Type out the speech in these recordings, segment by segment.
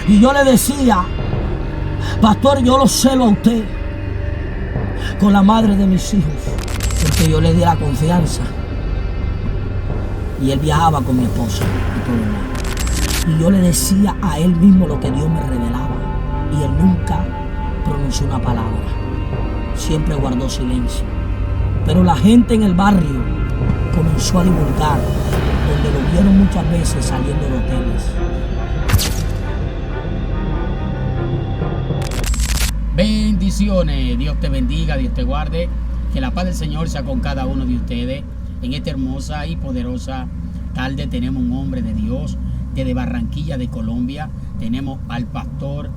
Y yo le decía, pastor, yo lo celo a usted con la madre de mis hijos, porque yo le di la confianza. Y él viajaba con mi esposa y todo lo demás. Y yo le decía a él mismo lo que Dios me revelaba. Y él nunca pronunció una palabra. Siempre guardó silencio. Pero la gente en el barrio comenzó a divulgar, donde lo vieron muchas veces saliendo de hoteles. Bendiciones, Dios te bendiga, Dios te guarde, que la paz del Señor sea con cada uno de ustedes. En esta hermosa y poderosa tarde tenemos un hombre de Dios desde Barranquilla de Colombia. Tenemos al pastor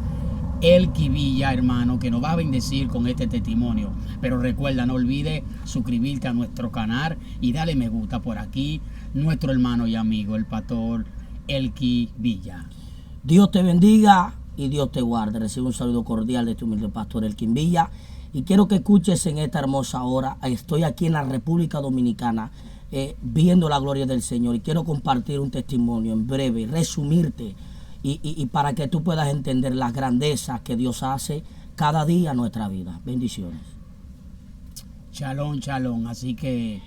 Elky Villa, hermano, que nos va a bendecir con este testimonio. Pero recuerda, no olvides suscribirte a nuestro canal y dale me gusta por aquí. Nuestro hermano y amigo, el pastor Elky Villa. Dios te bendiga y Dios te guarde. Recibe un saludo cordial de tu humilde pastor Elky Villa. Y quiero que escuches en esta hermosa hora. Estoy aquí en la República Dominicana viendo la gloria del Señor. Y quiero compartir un testimonio en breve, resumirte. Y para que tú puedas entender las grandezas que Dios hace cada día en nuestra vida. Bendiciones. Shalom, shalom. Así que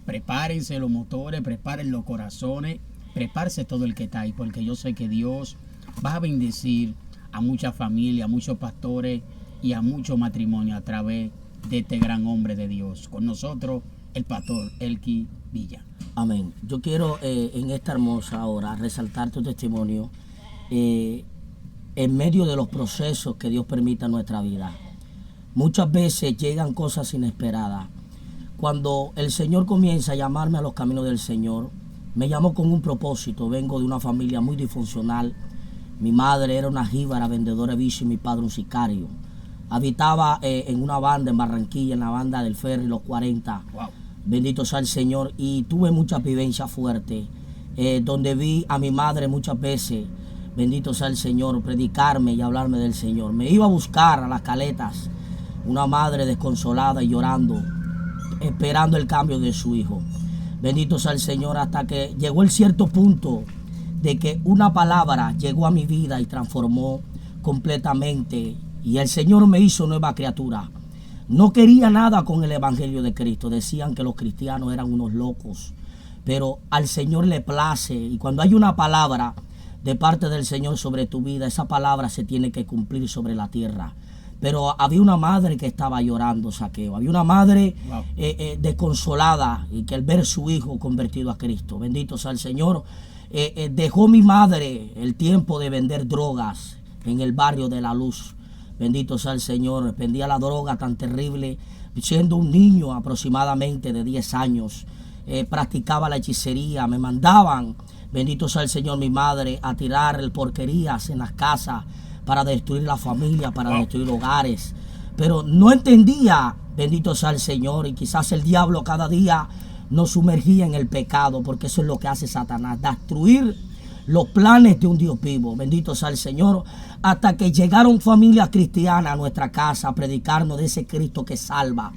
prepárense los motores, preparen los corazones, prepárese todo el que está ahí, porque yo sé que Dios va a bendecir a muchas familias, a muchos pastores y a muchos matrimonios a través de este gran hombre de Dios. Con nosotros, el pastor Elky Villa. Amén. Yo quiero en esta hermosa hora resaltar tu testimonio en medio de los procesos que Dios permite en nuestra vida. Muchas veces llegan cosas inesperadas. Cuando el Señor comienza a llamarme a los caminos del Señor, me llamó con un propósito. Vengo de una familia muy disfuncional. Mi madre era una jíbara, vendedora de vicio, y mi padre un sicario. Habitaba en una banda en Barranquilla, en la banda del Ferry, los 40. Wow. Bendito sea el Señor. Y tuve muchas vivencias fuertes, donde vi a mi madre muchas veces, bendito sea el Señor, predicarme y hablarme del Señor. Me iba a buscar a las caletas, una madre desconsolada y llorando, esperando el cambio de su hijo. Bendito sea el Señor, hasta que llegó el cierto punto de que una palabra llegó a mi vida y transformó completamente. Y el Señor me hizo nueva criatura. No quería nada con el Evangelio de Cristo. Decían que los cristianos eran unos locos. Pero al Señor le place. Y cuando hay una palabra de parte del Señor sobre tu vida, esa palabra se tiene que cumplir sobre la tierra. Pero había una madre que estaba llorando, Saqueo. Había una madre desconsolada, y que al ver su hijo convertido a Cristo, bendito sea el Señor, dejó mi madre el tiempo de vender drogas en el barrio de La Luz. Bendito sea el Señor. Vendía la droga tan terrible. Siendo un niño aproximadamente de 10 años, practicaba la hechicería. Me mandaban, bendito sea el Señor, mi madre, a tirar porquerías en las casas para destruir la familia, para destruir hogares. Pero no entendía, bendito sea el Señor, y quizás el diablo cada día nos sumergía en el pecado, porque eso es lo que hace Satanás, destruir los planes de un Dios vivo. Bendito sea el Señor, hasta que llegaron familias cristianas a nuestra casa a predicarnos de ese Cristo que salva,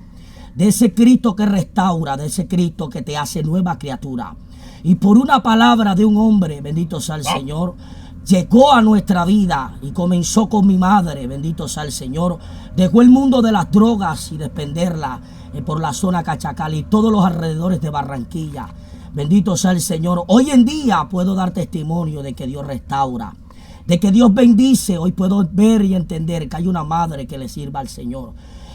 de ese Cristo que restaura, de ese Cristo que te hace nueva criatura. Y por una palabra de un hombre, bendito sea el Señor, llegó a nuestra vida y comenzó con mi madre, bendito sea el Señor. Dejó el mundo de las drogas y de expenderla por la zona Cachacal y todos los alrededores de Barranquilla. Bendito sea el Señor. Hoy en día puedo dar testimonio de que Dios restaura, de que Dios bendice. Hoy puedo ver y entender que hay una madre que le sirva al Señor.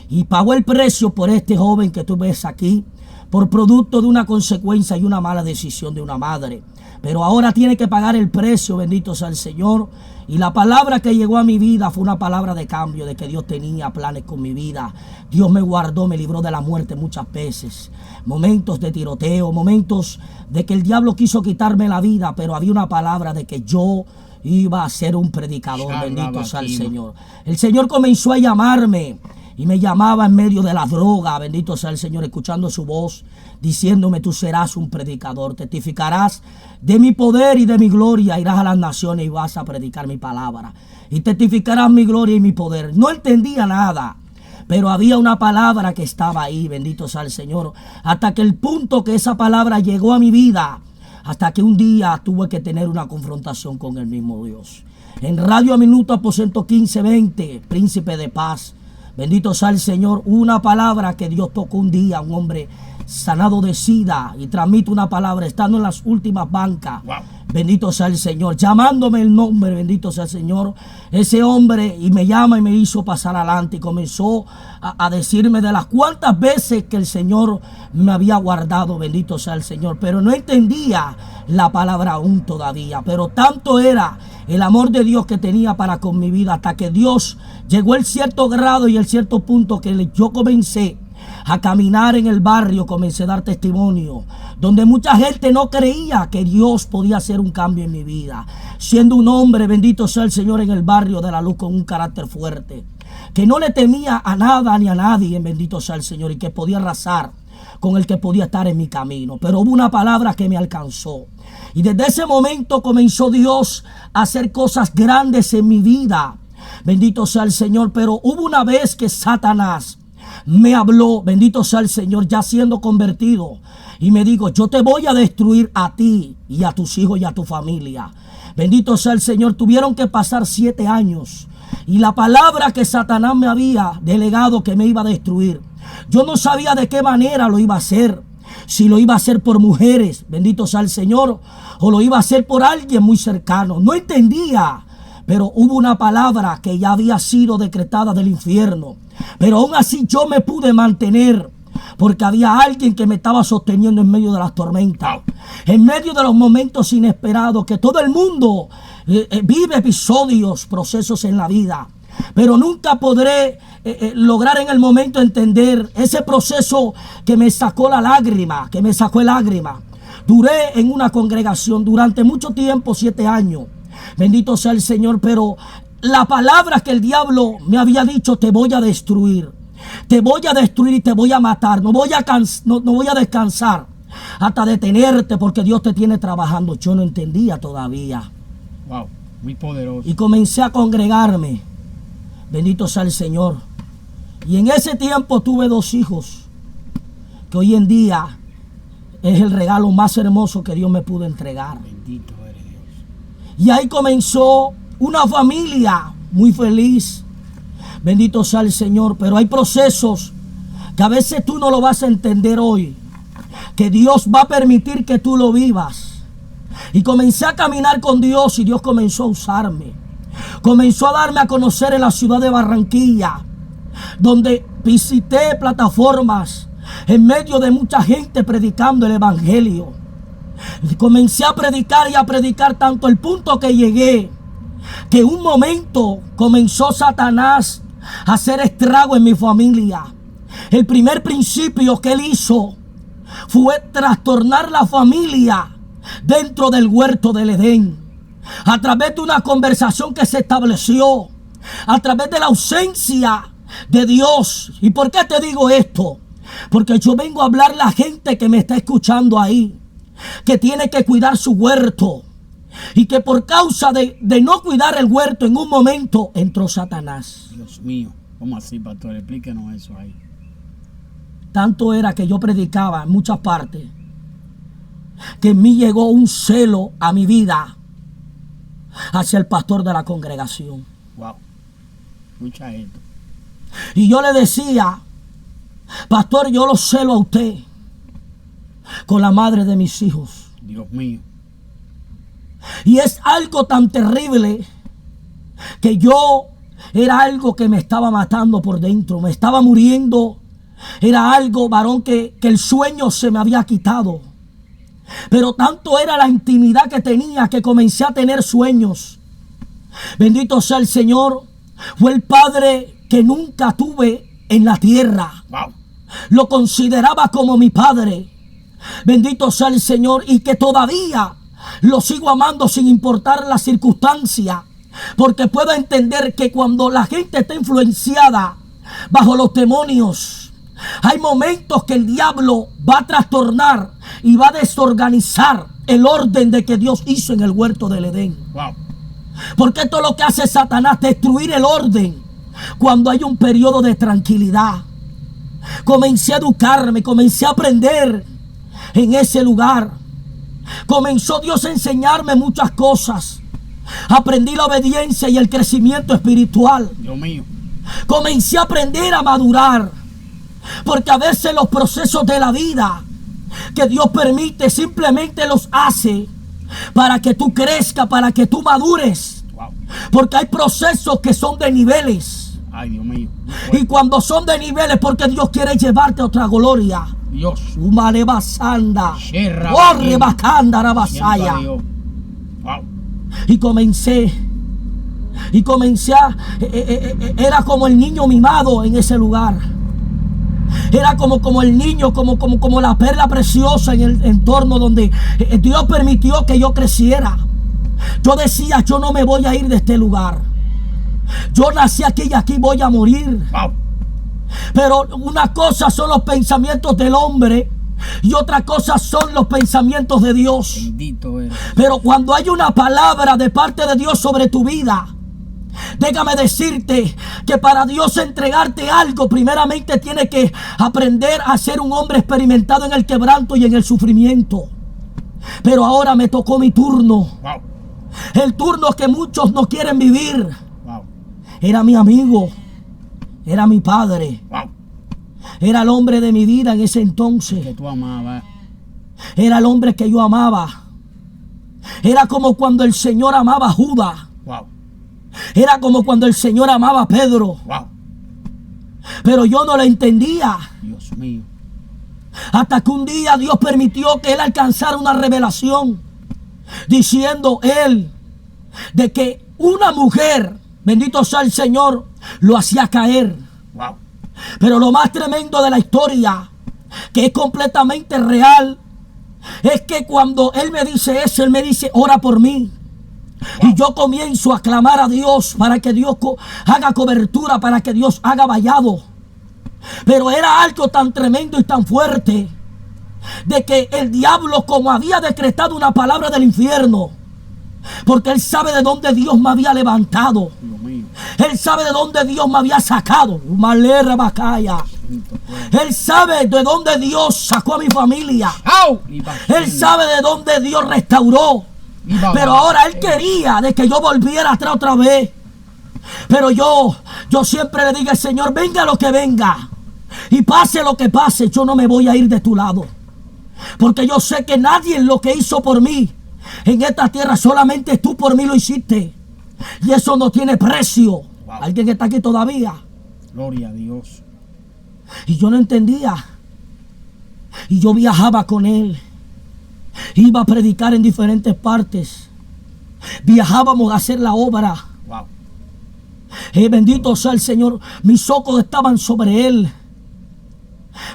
Y pagó el precio por este joven que tú ves aquí, por producto de una consecuencia y una mala decisión de una madre. Pero ahora tiene que pagar el precio, bendito sea el Señor. Y la palabra que llegó a mi vida fue una palabra de cambio, de que Dios tenía planes con mi vida. Dios me guardó, me libró de la muerte muchas veces. Momentos de tiroteo, momentos de que el diablo quiso quitarme la vida, pero había una palabra de que yo iba a ser un predicador, bendito sea el Señor. El Señor comenzó a llamarme. Y me llamaba en medio de la droga, bendito sea el Señor, escuchando su voz, diciéndome: tú serás un predicador, testificarás de mi poder y de mi gloria, irás a las naciones y vas a predicar mi palabra. Y testificarás mi gloria y mi poder. No entendía nada, pero había una palabra que estaba ahí, bendito sea el Señor, hasta que el punto que esa palabra llegó a mi vida, hasta que un día tuve que tener una confrontación con el mismo Dios. En Radio Minuto Aposento 1520, Príncipe de Paz. Bendito sea el Señor. Una palabra que Dios tocó un día, un hombre sanado de SIDA, y transmite una palabra estando en las últimas bancas. Wow. Bendito sea el Señor, llamándome el nombre, bendito sea el Señor. Ese hombre y me llama y me hizo pasar adelante y comenzó a decirme de las cuantas veces que el Señor me había guardado, bendito sea el Señor. Pero no entendía la palabra aún todavía, pero tanto era el amor de Dios que tenía para con mi vida, hasta que Dios llegó el cierto grado y el cierto punto que yo comencé a caminar en el barrio, comencé a dar testimonio, donde mucha gente no creía que Dios podía hacer un cambio en mi vida, siendo un hombre, bendito sea el Señor, en el barrio de La Luz, con un carácter fuerte, que no le temía a nada ni a nadie, bendito sea el Señor, y que podía arrasar con el que podía estar en mi camino. Pero hubo una palabra que me alcanzó, y desde ese momento comenzó Dios a hacer cosas grandes en mi vida, bendito sea el Señor. Pero hubo una vez que Satanás me habló, bendito sea el Señor, ya siendo convertido, y me dijo: yo te voy a destruir a ti y a tus hijos y a tu familia. Bendito sea el Señor. Tuvieron que pasar 7 años, y la palabra que Satanás me había delegado que me iba a destruir, yo no sabía de qué manera lo iba a hacer. Si lo iba a hacer por mujeres, bendito sea el Señor, o lo iba a hacer por alguien muy cercano. No entendía. Pero hubo una palabra que ya había sido decretada del infierno. Pero aún así yo me pude mantener, porque había alguien que me estaba sosteniendo en medio de las tormentas, en medio de los momentos inesperados, que todo el mundo vive episodios, procesos en la vida. Pero nunca podré lograr en el momento entender ese proceso que me sacó la lágrima, que me sacó el lágrima. Duré en una congregación durante mucho tiempo, 7 años. Bendito sea el Señor, pero la palabra que el diablo me había dicho: te voy a destruir y te voy a matar, no voy a descansar hasta detenerte, porque Dios te tiene trabajando. Yo no entendía todavía. Wow, muy poderoso. Y comencé a congregarme, bendito sea el Señor. Y en ese tiempo tuve 2 hijos, que hoy en día es el regalo más hermoso que Dios me pudo entregar. Bendito eres Dios. Y ahí comenzó una familia muy feliz. Bendito sea el Señor. Pero hay procesos que a veces tú no lo vas a entender hoy, que Dios va a permitir que tú lo vivas. Y comencé a caminar con Dios, y Dios comenzó a usarme. Comenzó a darme a conocer en la ciudad de Barranquilla, donde visité plataformas en medio de mucha gente predicando el evangelio. Comencé a predicar y a predicar, tanto el punto que llegué que un momento comenzó Satanás a hacer estrago en mi familia. El primer principio que él hizo fue trastornar la familia dentro del huerto del Edén, a través de una conversación que se estableció, a través de la ausencia de Dios. ¿Y por qué te digo esto? Porque yo vengo a hablar a la gente que me está escuchando ahí, que tiene que cuidar su huerto, y que por causa de no cuidar el huerto, en un momento entró Satanás. Dios mío, ¿cómo así, pastor? Explíquenos eso ahí. Tanto era que yo predicaba en muchas partes, que en mí llegó un celo a mi vida hacia el pastor de la congregación. Wow, escucha esto. Y yo le decía: pastor, yo lo celo a usted con la madre de mis hijos. Dios mío. Y es algo tan terrible que yo era algo que me estaba matando por dentro, me estaba muriendo. Era algo, varón, que el sueño se me había quitado. Pero tanto era la intimidad que tenía que comencé a tener sueños. Bendito sea el Señor. Fue el padre que nunca tuve en la tierra. Wow. Lo consideraba como mi padre. Bendito sea el Señor, y que todavía lo sigo amando sin importar la circunstancia, porque puedo entender que cuando la gente está influenciada bajo los demonios, hay momentos que el diablo va a trastornar y va a desorganizar el orden de que Dios hizo en el huerto del Edén. Wow. Porque esto es lo que hace Satanás: destruir el orden cuando hay un periodo de tranquilidad. Comencé a educarme, comencé a aprender en ese lugar. Comenzó Dios a enseñarme muchas cosas. Aprendí la obediencia y el crecimiento espiritual. Dios mío. Comencé a aprender a madurar. Porque a veces los procesos de la vida que Dios permite simplemente los hace para que tú crezcas, para que tú madures. Wow. Porque hay procesos que son de niveles. Ay, Dios mío. Y cuando son de niveles, porque Dios quiere llevarte a otra gloria. Dios. Humarebasanda. Sherra. Orrebacanda rabasaya. Wow. Y comencé a... era como el niño mimado en ese lugar. Era como el niño, como la perla preciosa en el entorno donde Dios permitió que yo creciera. Yo decía, yo no me voy a ir de este lugar. Yo nací aquí y aquí voy a morir. Wow. Pero una cosa son los pensamientos del hombre y otra cosa son los pensamientos de Dios. Bendito eres. Pero cuando hay una palabra de parte de Dios sobre tu vida, déjame decirte que para Dios entregarte algo, primeramente tiene que aprender a ser un hombre experimentado en el quebranto y en el sufrimiento. Pero ahora me tocó mi turno. Wow. El turno que muchos no quieren vivir. Wow. Era mi amigo. Era mi padre. Wow. Era el hombre de mi vida en ese entonces. Que tú amabas. Era el hombre que yo amaba. Era como cuando el Señor amaba a Judas. Wow. Era como cuando el Señor amaba a Pedro. Wow. Pero yo no lo entendía. Dios mío. Hasta que un día Dios permitió que él alcanzara una revelación. Diciendo él de que una mujer, bendito sea el Señor, lo hacía caer. Wow. Pero lo más tremendo de la historia, que es completamente real, es que cuando él me dice eso, él me dice, ora por mí. Wow. Y yo comienzo a clamar a Dios para que Dios haga cobertura, para que Dios haga vallado. Pero era algo tan tremendo y tan fuerte, de que el diablo, como había decretado una palabra del infierno, porque él sabe de dónde Dios me había levantado. Él sabe de dónde Dios me había sacado. Él sabe de dónde Dios sacó a mi familia. Él sabe de dónde Dios restauró. Pero ahora él quería de que yo volviera atrás otra vez. Pero yo siempre le digo al Señor, venga lo que venga y pase lo que pase, yo no me voy a ir de tu lado. Porque yo sé que nadie lo que hizo por mí en esta tierra, solamente tú por mí lo hiciste. Y eso no tiene precio. Wow. ¿Alguien que está aquí todavía? Gloria a Dios. Y yo no entendía. Y yo viajaba con él. Iba a predicar en diferentes partes. Viajábamos a hacer la obra. Wow. Bendito sea el Señor. Mis ojos estaban sobre él.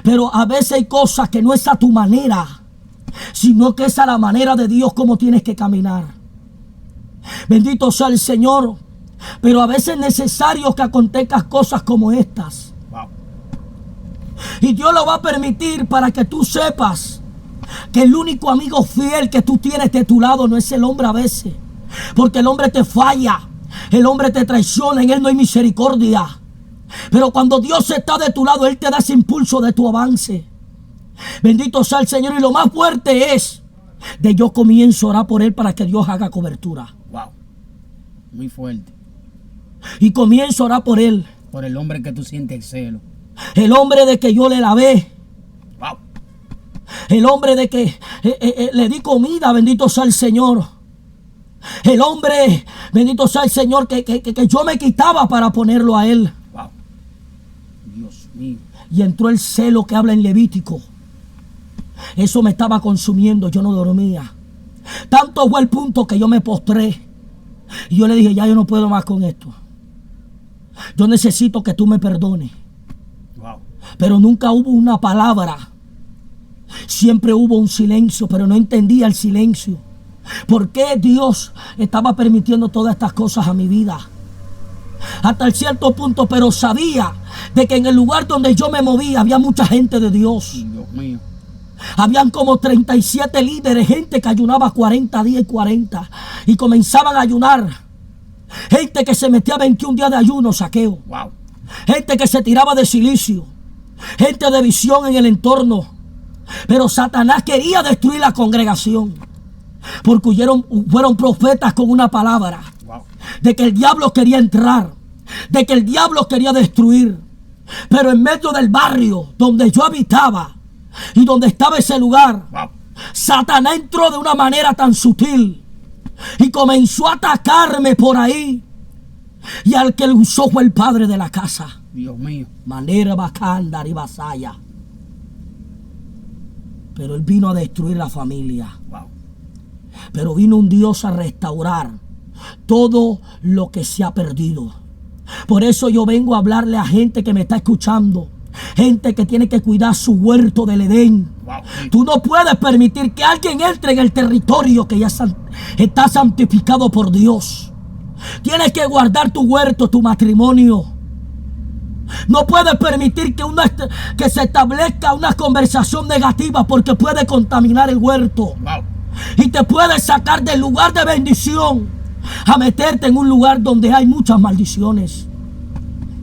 Pero a veces hay cosas que no es a tu manera, sino que es a la manera de Dios como tienes que caminar. Bendito sea el Señor. Pero a veces es necesario que acontezcan cosas como estas. Wow. Y Dios lo va a permitir para que tú sepas que el único amigo fiel que tú tienes de tu lado no es el hombre a veces. Porque el hombre te falla, el hombre te traiciona, en él no hay misericordia. Pero cuando Dios está de tu lado, él te da ese impulso de tu avance. Bendito sea el Señor. Y lo más fuerte es de yo comienzo a orar por él para que Dios haga cobertura. Wow. Muy fuerte. Y comienzo a orar por él. Por el hombre que tú sientes celo. El hombre de que yo le lavé. Wow. El hombre de que le di comida, bendito sea el Señor. El hombre, bendito sea el Señor, que yo me quitaba para ponerlo a él. Wow. Dios mío. Y entró el celo que habla en Levítico. Eso me estaba consumiendo, yo no dormía. Tanto fue el punto que yo me postré. Y yo le dije, ya yo no puedo más con esto. Yo necesito que tú me perdones. Wow. Pero nunca hubo una palabra. Siempre hubo un silencio, pero no entendía el silencio. ¿Por qué Dios estaba permitiendo todas estas cosas a mi vida? Hasta el cierto punto, pero sabía de que en el lugar donde yo me movía había mucha gente de Dios. Dios mío. Habían como 37 líderes, gente que ayunaba 40 días y 40 y comenzaban a ayunar. Gente que se metía 21 días de ayuno, saqueo. Wow. Gente que se tiraba de silicio. Gente de visión en el entorno. Pero Satanás quería destruir la congregación. Porque fueron profetas con una palabra. Wow. De que el diablo quería entrar. De que el diablo quería destruir. Pero en medio del barrio donde yo habitaba y donde estaba ese lugar, Wow. Satanás entró de una manera tan sutil y comenzó a atacarme por ahí. Y al que lo usó fue el padre de la casa. Dios mío. Manera bacanda y vasalla. Pero él vino a destruir la familia. Wow. Pero vino un Dios a restaurar todo lo que se ha perdido. Por eso yo vengo a hablarle a gente que me está escuchando. Gente que tiene que cuidar su huerto del Edén. Wow. Tú no puedes permitir que alguien entre en el territorio que ya está santificado por Dios. Tienes que guardar tu huerto, tu matrimonio. No puedes permitir que se establezca una conversación negativa porque puede contaminar el huerto. Wow. Y te puede sacar del lugar de bendición a meterte en un lugar donde hay muchas maldiciones.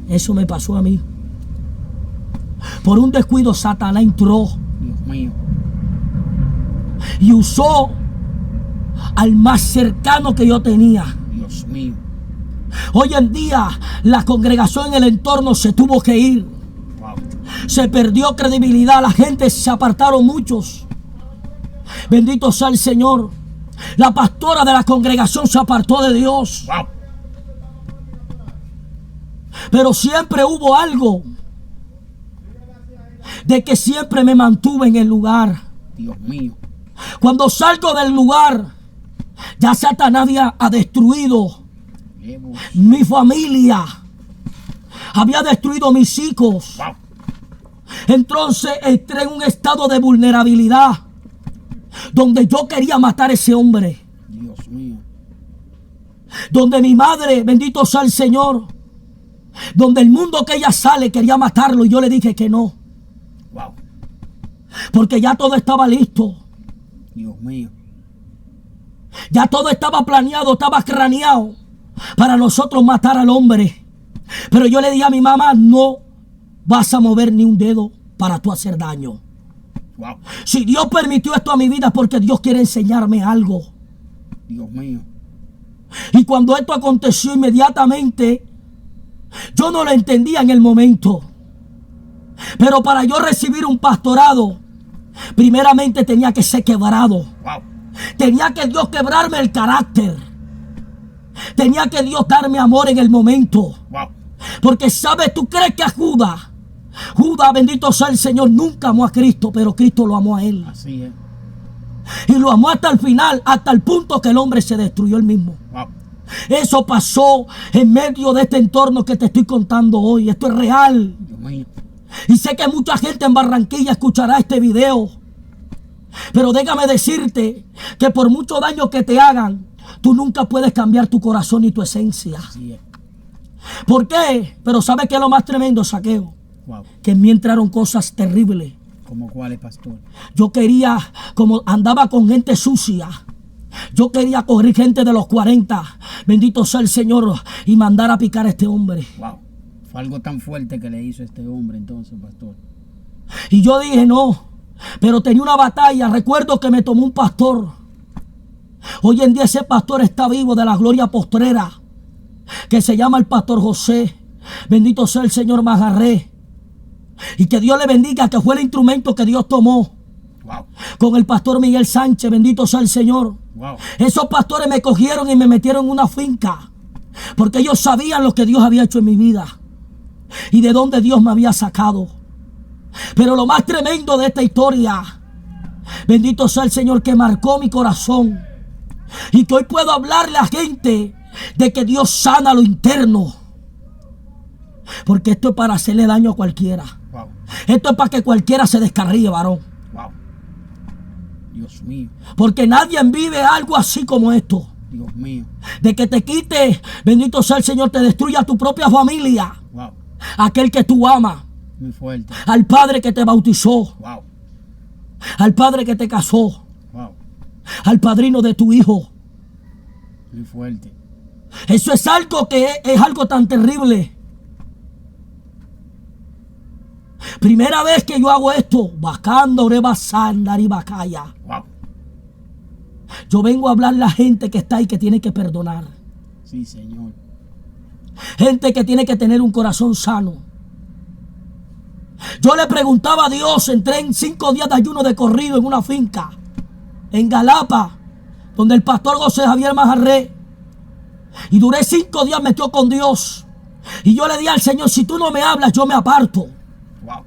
Eso me pasó a mí. Por un descuido Satanás entró Dios mío. y usó al más cercano que yo tenía. Dios mío. Hoy en día la congregación en el entorno se tuvo que ir. Wow. Se perdió credibilidad, la gente se apartaron muchos. Bendito sea el Señor. La pastora de la congregación se apartó de Dios. Wow. Pero siempre hubo algo de que siempre me mantuve en el lugar. Dios mío. Cuando salgo del lugar, ya Satanás ha destruido mi familia. Había destruido mis hijos. Wow. Entonces entré en un estado de vulnerabilidad donde yo quería matar a ese hombre. Dios mío. Donde mi madre, bendito sea el Señor, donde el mundo que ella sale quería matarlo y yo le dije que no. Wow. Porque ya todo estaba listo. Dios mío. Ya todo estaba planeado, estaba craneado para nosotros matar al hombre. Pero yo le dije a mi mamá, no vas a mover ni un dedo para tú hacer daño. Wow. Si Dios permitió esto a mi vida es porque Dios quiere enseñarme algo. Dios mío. Y cuando esto aconteció inmediatamente, yo no lo entendía en el momento. Pero para yo recibir un pastorado, primeramente tenía que ser quebrado. Wow. Tenía que Dios quebrarme el carácter. Tenía que Dios darme amor en el momento. Wow. Porque sabes, tú crees que a Judas, bendito sea el Señor, nunca amó a Cristo, pero Cristo lo amó a él. Así es. Y lo amó hasta el final, hasta el punto que el hombre se destruyó él mismo. Wow. Eso pasó en medio de este entorno que te estoy contando hoy. Esto es real. Dios mío. Y sé que mucha gente en Barranquilla escuchará este video. Pero déjame decirte que por mucho daño que te hagan, tú nunca puedes cambiar tu corazón ni tu esencia. Así es. ¿Por qué? Pero ¿sabes qué es lo más tremendo, Saqueo? Wow. Que en mí entraron cosas terribles. ¿Cómo cuál es, pastor? Yo quería, como andaba con gente sucia, yo quería correr gente de los 40, bendito sea el Señor, y mandar a picar a este hombre. Wow. Fue algo tan fuerte que le hizo este hombre entonces, pastor. Y yo dije no, pero tenía una batalla. Recuerdo que me tomó un pastor. Hoy en día ese pastor está vivo, de la gloria postrera, que se llama el pastor José. Bendito sea el Señor Magarré. Y que Dios le bendiga, que fue el instrumento que Dios tomó. Wow. Con el pastor Miguel Sánchez, bendito sea el Señor. Wow. Esos pastores me cogieron y me metieron en una finca, porque ellos sabían lo que Dios había hecho en mi vida y de dónde Dios me había sacado. Pero lo más tremendo de esta historia, bendito sea el Señor, que marcó mi corazón, y que hoy puedo hablarle a gente de que Dios sana lo interno, porque esto es para hacerle daño a cualquiera. Wow. Esto es para que cualquiera se descarríe, varón. Wow. Dios mío. Porque nadie vive algo así como esto. Dios mío. De que te quite, bendito sea el Señor, te destruya tu propia familia. Wow. Aquel que tú amas. Muy fuerte. Al padre que te bautizó. Wow. Al padre que te casó. Wow. Al padrino de tu hijo. Muy fuerte. Eso es algo que es algo tan terrible. Primera vez que yo hago esto, bacando, rebasandar y bacaya. Wow. Yo vengo a hablar a la gente que está ahí que tiene que perdonar. Sí, Señor. Gente que tiene que tener un corazón sano. Yo le preguntaba a Dios, entré en 5 días de ayuno de corrido en una finca en Galapa, donde el pastor José Javier Majarré, y duré 5 días metido con Dios. Y yo le dije al Señor, si tú no me hablas, yo me aparto. Wow.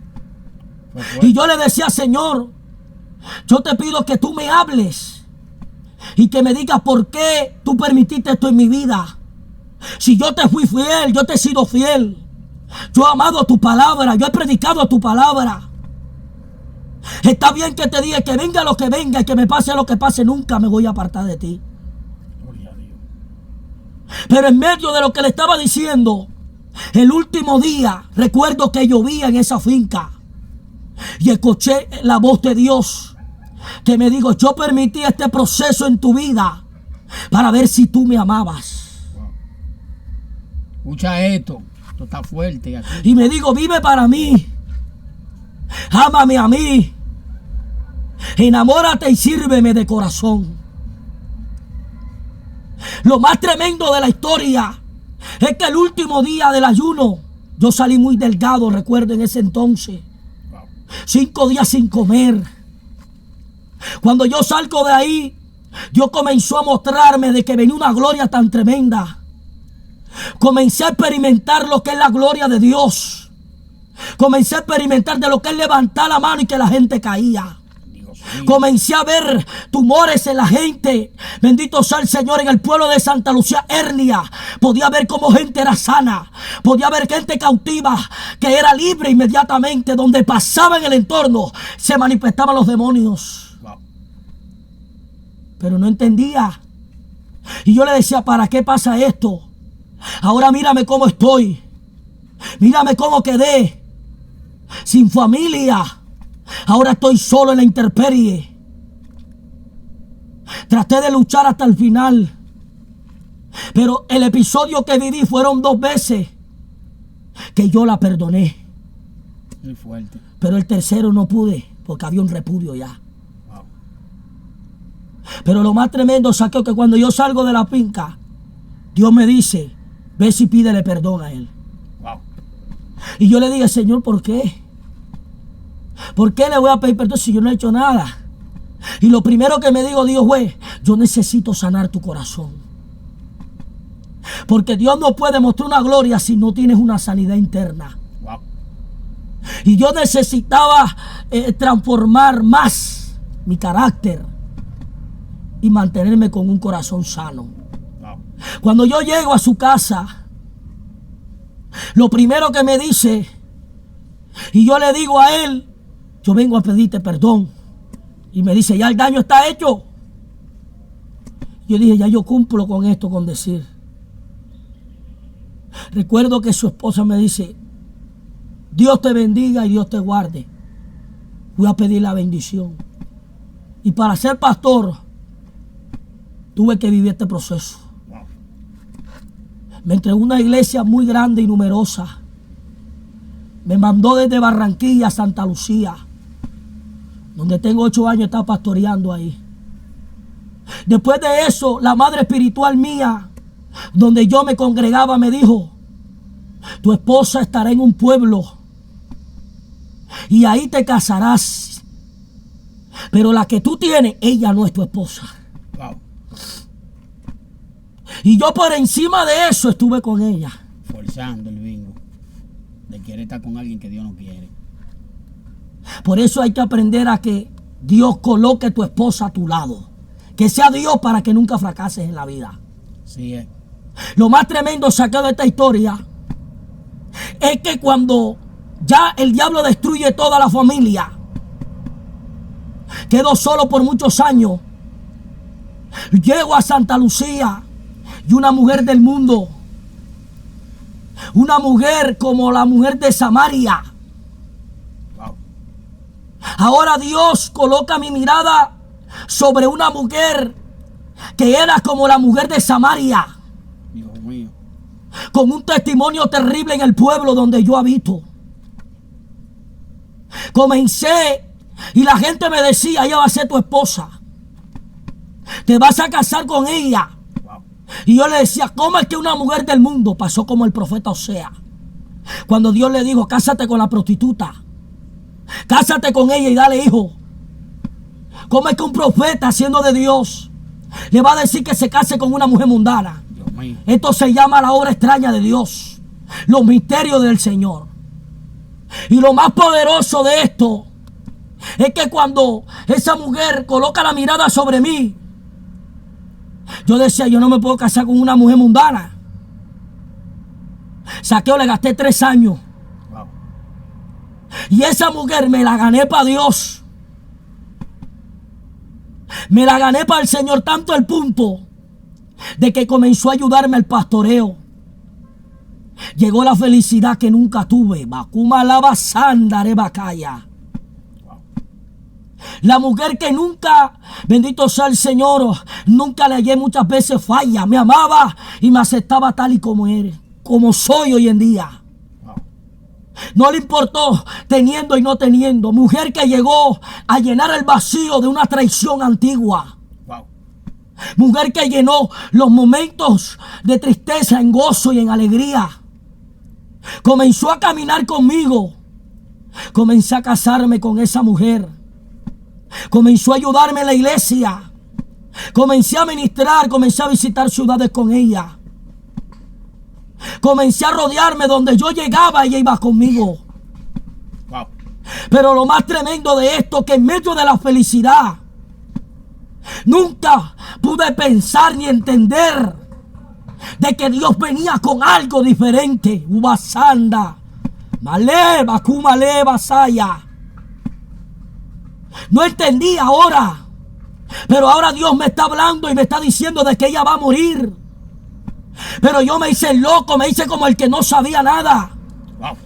Y yo le decía, Señor, yo te pido que tú me hables y que me digas por qué tú permitiste esto en mi vida. Si yo te fui fiel, yo te he sido fiel. Yo he amado tu palabra, yo he predicado tu palabra. Está bien que te diga que venga lo que venga y que me pase lo que pase, nunca me voy a apartar de ti. Gloria a Dios. Pero en medio de lo que le estaba diciendo, el último día, recuerdo que llovía en esa finca y escuché la voz de Dios que me dijo, yo permití este proceso en tu vida para ver si tú me amabas. Wow. Escucha esto está fuerte aquí. Y me dijo, vive para mí, ámame a mí, enamórate y sírveme de corazón. Lo más tremendo de la historia es que el último día del ayuno, yo salí muy delgado, recuerdo en ese entonces. Wow. 5 días sin comer. Cuando yo salgo de ahí, Dios comenzó a mostrarme de que venía una gloria tan tremenda. Comencé a experimentar lo que es la gloria de Dios. Comencé a experimentar de lo que es levantar la mano y que la gente caía. Comencé a ver tumores en la gente. Bendito sea el Señor. En el pueblo de Santa Lucía, Hernia, podía ver cómo gente era sana. Podía ver gente cautiva que era libre inmediatamente. Donde pasaba en el entorno se manifestaban los demonios. Wow. Pero no entendía. Y yo le decía, ¿para qué pasa esto? Ahora mírame cómo estoy. Mírame cómo quedé. Sin familia. Ahora estoy solo en la intemperie. Traté de luchar hasta el final. Pero el episodio que viví fueron 2 veces que yo la perdoné. Muy fuerte. Pero el tercero no pude porque había un repudio ya. Wow. Pero lo más tremendo es que cuando yo salgo de la finca, Dios me dice, ve si pídele perdón a él. Wow. Y yo le dije, Señor, ¿por qué? ¿Por qué le voy a pedir perdón si yo no he hecho nada? Y lo primero que me dijo Dios fue, yo necesito sanar tu corazón. Porque Dios no puede mostrar una gloria si no tienes una sanidad interna. Wow. Y yo necesitaba transformar más mi carácter y mantenerme con un corazón sano. Wow. Cuando yo llego a su casa, lo primero que me dice, y yo le digo a él, yo vengo a pedirte perdón. Y me dice, ya el daño está hecho. Yo dije, ya yo cumplo con esto, con decir. Recuerdo que su esposa me dice, Dios te bendiga y Dios te guarde. Voy a pedir la bendición. Y para ser pastor, tuve que vivir este proceso. Wow. Me entregó una iglesia muy grande y numerosa. Me mandó desde Barranquilla a Santa Lucía, donde tengo 8 años, estaba pastoreando ahí. Después de eso, la madre espiritual mía, donde yo me congregaba, me dijo, tu esposa estará en un pueblo y ahí te casarás. Pero la que tú tienes, ella no es tu esposa. Wow. Y yo por encima de eso estuve con ella. Forzando el bingo de querer estar con alguien que Dios no quiere. Por eso hay que aprender a que Dios coloque a tu esposa a tu lado. Que sea Dios para que nunca fracases en la vida. Sí es. Lo más tremendo sacado de esta historia es que cuando ya el diablo destruye toda la familia, quedo solo por muchos años. Llego a Santa Lucía y una mujer del mundo, una mujer como la mujer de Samaria. Wow. Ahora Dios coloca mi mirada sobre una mujer que era como la mujer de Samaria, Dios mío. con un testimonio terrible en el pueblo donde yo habito. Comencé y la gente me decía, ella va a ser tu esposa. Te vas a casar con ella. Wow. Y yo le decía, ¿cómo es que una mujer del mundo? Pasó como el profeta Osea. Cuando Dios le dijo, cásate con la prostituta. Cásate con ella y dale hijo. ¿Cómo es que un profeta, siendo de Dios, le va a decir que se case con una mujer mundana? Dios mío. Esto se llama la obra extraña de Dios. Los misterios del Señor. Y lo más poderoso de esto es que cuando esa mujer coloca la mirada sobre mí, yo decía, yo no me puedo casar con una mujer mundana. Saqueo, le gasté 3 años. Wow. Y esa mujer me la gané para Dios. Me la gané para el Señor, tanto el punto de que comenzó a ayudarme al pastoreo. Llegó la felicidad que nunca tuve. Bakuma lava sandare bakaya. La mujer que nunca, bendito sea el Señor, nunca le hallé muchas veces falla. Me amaba y me aceptaba tal y como eres, como soy hoy en día. No le importó teniendo y no teniendo. Mujer que llegó a llenar el vacío de una traición antigua. Wow. Mujer que llenó los momentos de tristeza en gozo y en alegría. Comenzó a caminar conmigo. Comencé a casarme con esa mujer. Comenzó a ayudarme en la iglesia. Comencé a ministrar, comencé a visitar ciudades con ella. Comencé a rodearme donde yo llegaba, ella iba conmigo. Wow. Pero lo más tremendo de esto, que en medio de la felicidad, nunca pude pensar ni entender de que Dios venía con algo diferente. Ubasanda, Maleva, Kumaleva, Saya. No entendí ahora, pero ahora Dios me está hablando y me está diciendo de que ella va a morir. Pero yo me hice loco, me hice como el que no sabía nada. Wow.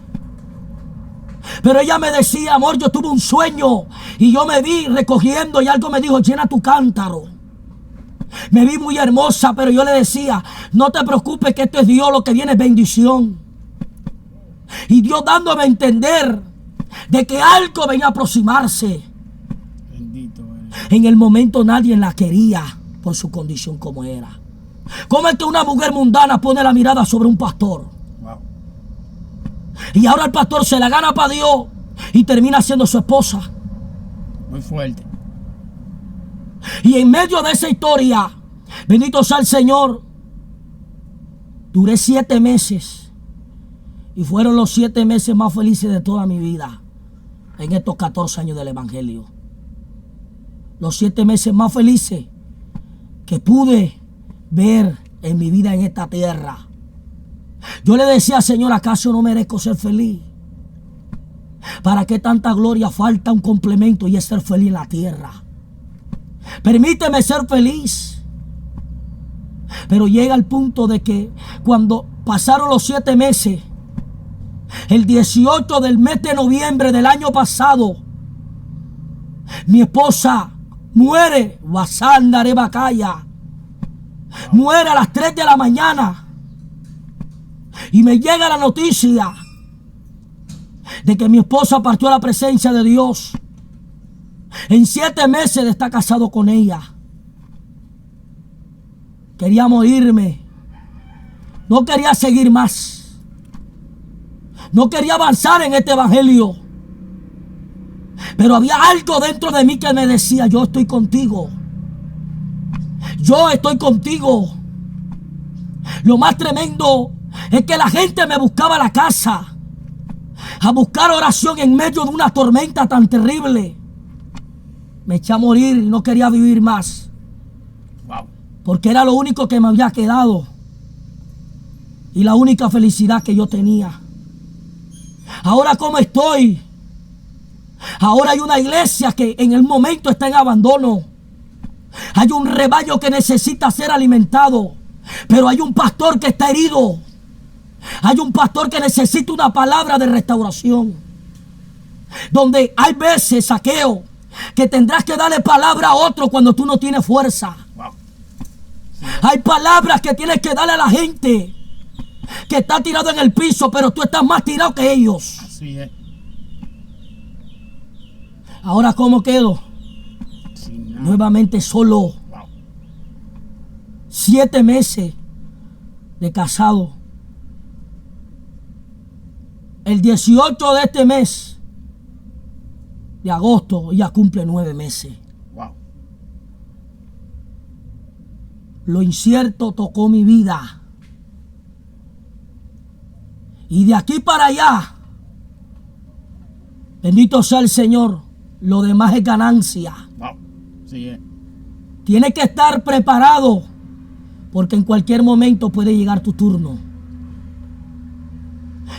Pero ella me decía, amor, yo tuve un sueño y yo me vi recogiendo y algo me dijo, llena tu cántaro. Me vi muy hermosa, pero yo le decía, no te preocupes que esto es Dios, lo que viene es bendición. Y Dios dándome a entender de que algo venía a aproximarse. Bendito eres. En el momento nadie la quería por su condición como era. ¿Cómo es que una mujer mundana pone la mirada sobre un pastor? Wow. Y ahora el pastor se la gana para Dios y termina siendo su esposa. Muy fuerte. Y en medio de esa historia, bendito sea el Señor, duré 7 meses. Y fueron los 7 meses más felices de toda mi vida en estos 14 años del Evangelio. Los 7 meses más felices que pude ver en mi vida en esta tierra. Yo le decía, Señor, ¿acaso no merezco ser feliz? ¿Para qué tanta gloria? Falta un complemento y es ser feliz en la tierra. Permíteme ser feliz. Pero llega el punto de que cuando pasaron los 7 meses, el 18 del mes de noviembre del año pasado, mi esposa muere. Wasandare Bakaya. Muere a las 3 de la mañana. Y me llega la noticia de que mi esposa partió a la presencia de Dios. En 7 meses de estar casado con ella. Quería morirme. No quería seguir más. No quería avanzar en este evangelio. Pero había algo dentro de mí que me decía, yo estoy contigo. Yo estoy contigo. Lo más tremendo es que la gente me buscaba a la casa a buscar oración en medio de una tormenta tan terrible. Me eché a morir y no quería vivir más. Wow. Porque era lo único que me había quedado. Y la única felicidad que yo tenía. Ahora, ¿cómo estoy? Ahora hay una iglesia que en el momento está en abandono. Hay un rebaño que necesita ser alimentado. Pero hay un pastor que está herido. Hay un pastor que necesita una palabra de restauración. Donde hay veces, Saqueo, que tendrás que darle palabra a otro cuando tú no tienes fuerza. Wow. Hay palabras que tienes que darle a la gente que está tirado en el piso, pero tú estás más tirado que ellos. Así es. Ahora, ¿cómo quedo? Sin nada. Nuevamente solo. Wow. 7 meses de casado. El 18 de este mes de agosto ella cumple 9 meses. Wow. Lo incierto tocó mi vida. Y de aquí para allá, bendito sea el Señor, lo demás es ganancia. Wow. Sí, Tienes que estar preparado, porque en cualquier momento puede llegar tu turno.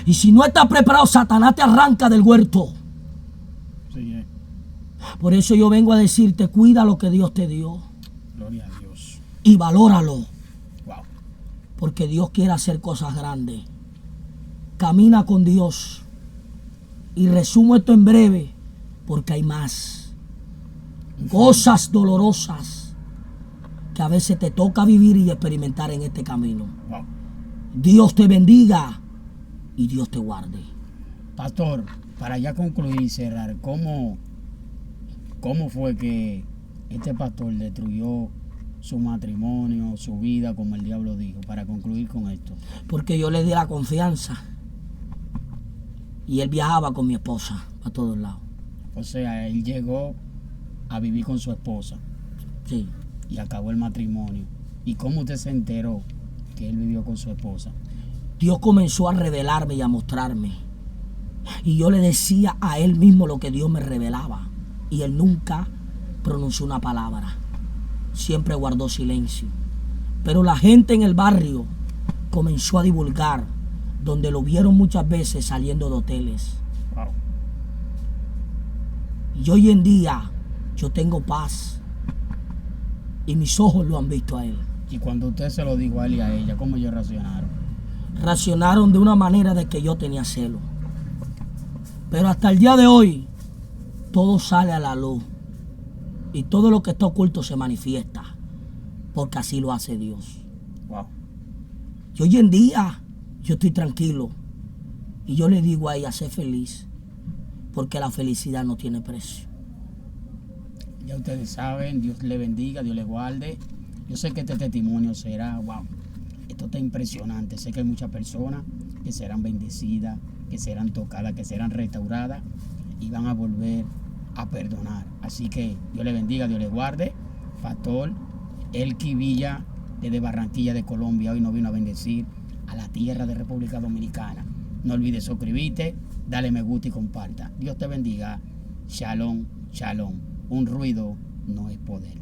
Y si no estás preparado, Satanás te arranca del huerto. Sí, Por eso yo vengo a decirte, cuida lo que Dios te dio Gloria a Dios. y valóralo, Wow. porque Dios quiere hacer cosas grandes. Camina con Dios. Y resumo esto en breve, porque hay más. Cosas dolorosas que a veces te toca vivir y experimentar en este camino. Wow. Dios te bendiga y Dios te guarde. Pastor, para ya concluir y cerrar, ¿cómo fue que este pastor destruyó su matrimonio, su vida, como el diablo dijo? Para concluir con esto. Porque yo le di la confianza. Y él viajaba con mi esposa a todos lados. O sea, él llegó a vivir con su esposa Sí. y acabó el matrimonio. ¿Y cómo usted se enteró que él vivió con su esposa? Dios comenzó a revelarme y a mostrarme. Y yo le decía a él mismo lo que Dios me revelaba. Y él nunca pronunció una palabra. Siempre guardó silencio. Pero la gente en el barrio comenzó a divulgar, donde lo vieron muchas veces saliendo de hoteles. Wow. Y hoy en día yo tengo paz. Y mis ojos lo han visto a él. Y cuando usted se lo dijo a él y a ella, ¿cómo ellos reaccionaron? Reaccionaron de una manera de que yo tenía celo. Pero hasta el día de hoy, todo sale a la luz. Y todo lo que está oculto se manifiesta. Porque así lo hace Dios. Wow. Y hoy en día, yo estoy tranquilo. Y yo le digo a ella, sé feliz. Porque la felicidad no tiene precio. Ya ustedes saben, Dios le bendiga, Dios le guarde. Yo sé que este testimonio será, wow, esto está impresionante. Sé que hay muchas personas que serán bendecidas, que serán tocadas, que serán restauradas y van a volver a perdonar. Así que Dios le bendiga, Dios le guarde. Pastor Elki Villa, desde Barranquilla de Colombia, hoy nos vino a bendecir a la tierra de República Dominicana. No olvides suscribirte, dale me gusta y comparta. Dios te bendiga. Shalom, shalom. Un ruido no es poder.